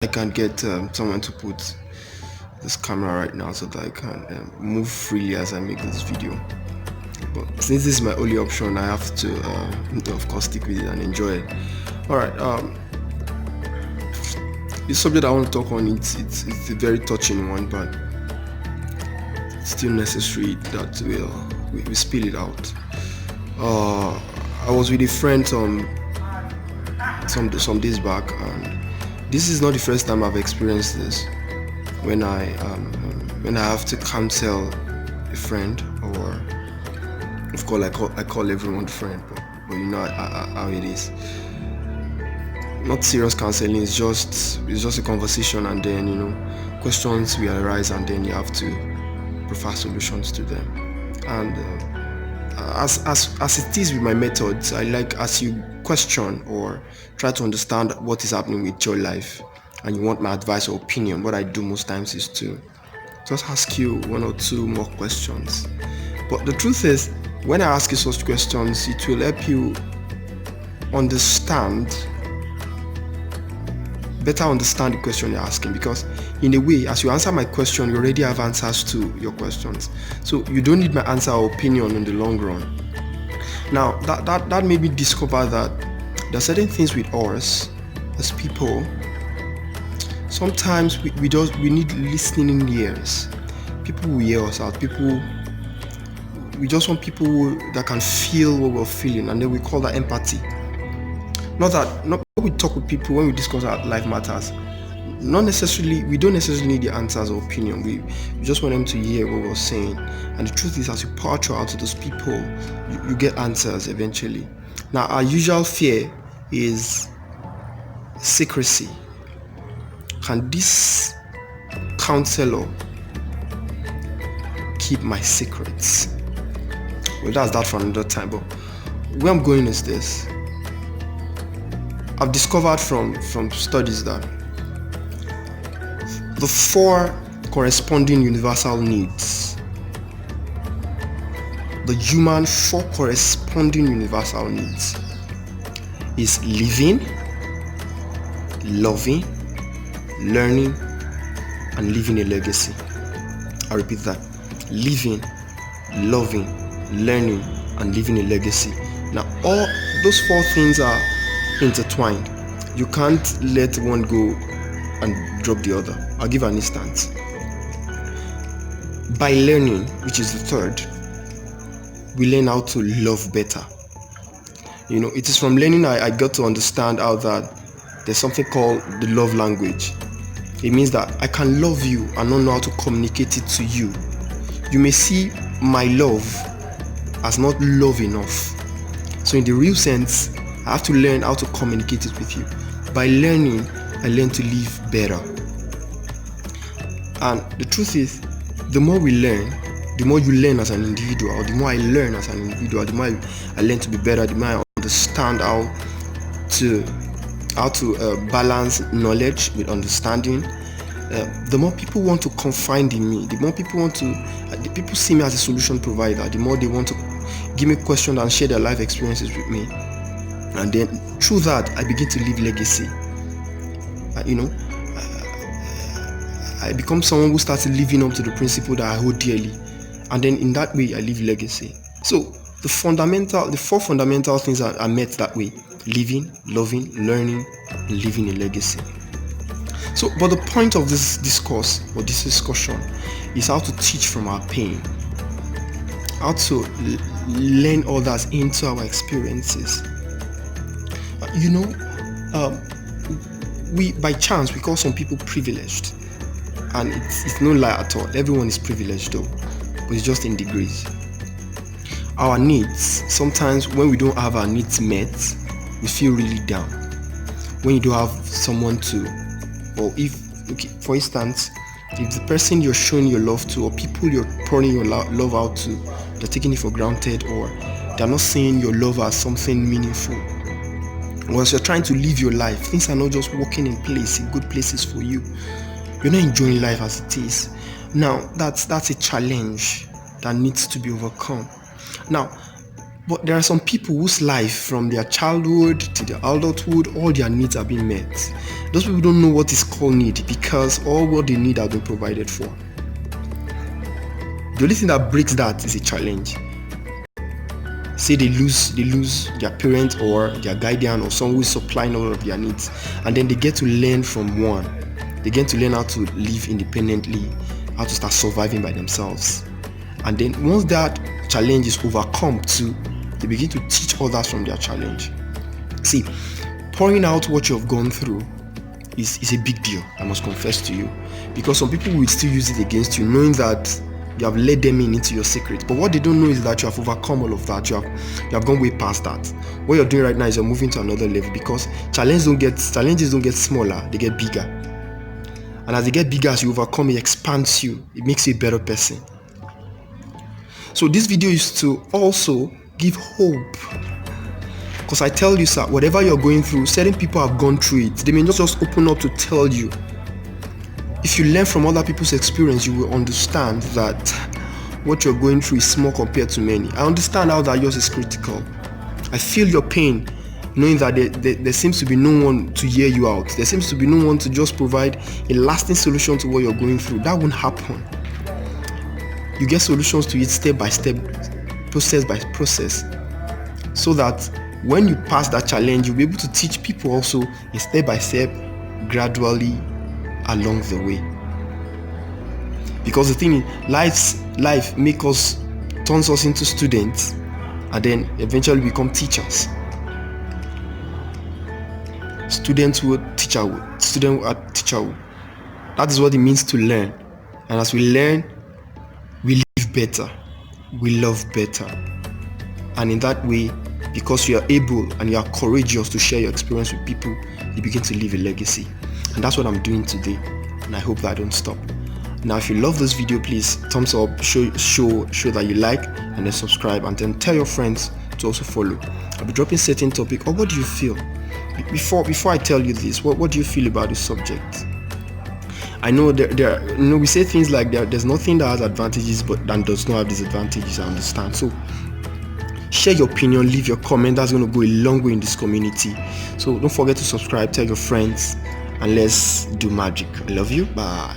I can get someone to put this camera right now so that I can move freely as I make this video. But since this is my only option, I have to, of course, stick with it and enjoy it. All right. The subject I want to talk on it's a very touching one, but it's still necessary that we spill it out. I was with a friend some days back, and this is not the first time I've experienced this. When I have to counsel a friend, or of course I call everyone friend, but you know how it is. Not serious counseling. It's just a conversation, and then questions will arise, and then you have to prefer solutions to them. And as it is with my methods, I like, as you question or try to understand what is happening with your life, and you want my advice or opinion, what I do most times is to just ask you one or two more questions. But the truth is, when I ask you such questions, it will help you better understand the question you're asking, because in a way, as you answer my question, you already have answers to your questions. So you don't need my answer or opinion in the long run. Now, that made me discover that there are certain things with us as people. Sometimes we need listening ears. People will hear us out. We just want people that can feel what we're feeling, and then we call that empathy. Not when we talk with people, when we discuss our life matters, we don't necessarily need the answers or opinion. We just want them to hear what we're saying. And the truth is, as you pour out to those people, you get answers eventually. Now, our usual fear is secrecy. Can this counselor keep my secrets? Well, that's that for another time. But where I'm going is this. I've discovered from studies that the four corresponding universal needs, the human four corresponding universal needs, is living, loving, learning, and leaving a legacy. I repeat that. Living, loving, learning, and leaving a legacy. Now, all those four things are intertwined. You can't let one go and drop the other. I'll give an instance. By learning, which is the third, we learn how to love better. It is from learning I got to understand how that there's something called the love language. It means that I can love you and not know how to communicate it to you. You may see my love as not love enough. So in the real sense, I have to learn how to communicate it with you. By learning, I learn to live better. And the truth is, the more we learn, the more you learn as an individual. The more I learn as an individual, the more I learn to be better. The more I understand how to balance knowledge with understanding. The more people want to confide in me, the more people see me as a solution provider, the more they want to give me questions and share their life experiences with me. And then through that, I begin to leave legacy. I become someone who starts living up to the principle that I hold dearly. And then in that way, I leave legacy. So the four fundamental things are met that way: living, loving, learning, and leaving a legacy. So, but the point of this discourse or this discussion is how to teach from our pain, how to learn others into our experiences. We by chance we call some people privileged, and it's no lie at all. Everyone is privileged though, but it's just in degrees. Our needs, sometimes when we don't have our needs met, we feel really down. When you don't have someone to, or for instance, if the person you're showing your love to, or people you're pouring your love out to, they're taking it for granted, or they're not seeing your love as something meaningful. Once you're trying to live your life, things are not just working in good places for you. You're not enjoying life as it is. Now, that's a challenge that needs to be overcome. Now, But there are some people whose life, from their childhood to their adulthood, all their needs are being met. Those people don't know what is called need, because all what they need has been provided for. The only thing that breaks that is a challenge. Say they lose their parent or their guardian or someone who is supplying all of their needs, and then they get to learn from one. They get to learn how to live independently, how to start surviving by themselves. And then once that challenge is overcome too, they begin to teach others from their challenge. See, pouring out what you have gone through is a big deal, I must confess to you, because some people will still use it against you, knowing that you have led them into your secret. But what they don't know is that you have overcome all of that. You have gone way past that. What you're doing right now is you're moving to another level, because challenges don't get smaller, they get bigger. And as they get bigger, as you overcome, it expands you. It makes you a better person. So this video is to also give hope. Because I tell you, sir, whatever you're going through, certain people have gone through it. They may not just open up to tell you. If you learn from other people's experience, you will understand that what you're going through is small compared to many. I understand how that yours is critical. I feel your pain, knowing that there seems to be no one to hear you out. There seems to be no one to just provide a lasting solution to what you're going through. That won't happen. You get solutions to it step by step, process by process, so that when you pass that challenge, you'll be able to teach people also in step by step, gradually along the way. Because the thing is, life turns us into students, and then eventually become teachers. Students who are teacher, student who are teacher. That is what it means to learn. And as we learn, we live better, we love better. And in that way, because you are able and you are courageous to share your experience with people, you begin to leave a legacy. And that's what I'm doing today, and I hope that I don't stop. Now, if you love this video, please thumbs up, show that you like, and then subscribe, and then tell your friends to also follow. I'll be dropping certain topic. Or what do you feel? Before I tell you this, what do you feel about this subject? I know we say things like there's nothing that has advantages but that does not have disadvantages. I understand. So share your opinion, leave your comment. That's going to go a long way in this community. So don't forget to subscribe, tell your friends, and let's do magic. I love you. Bye.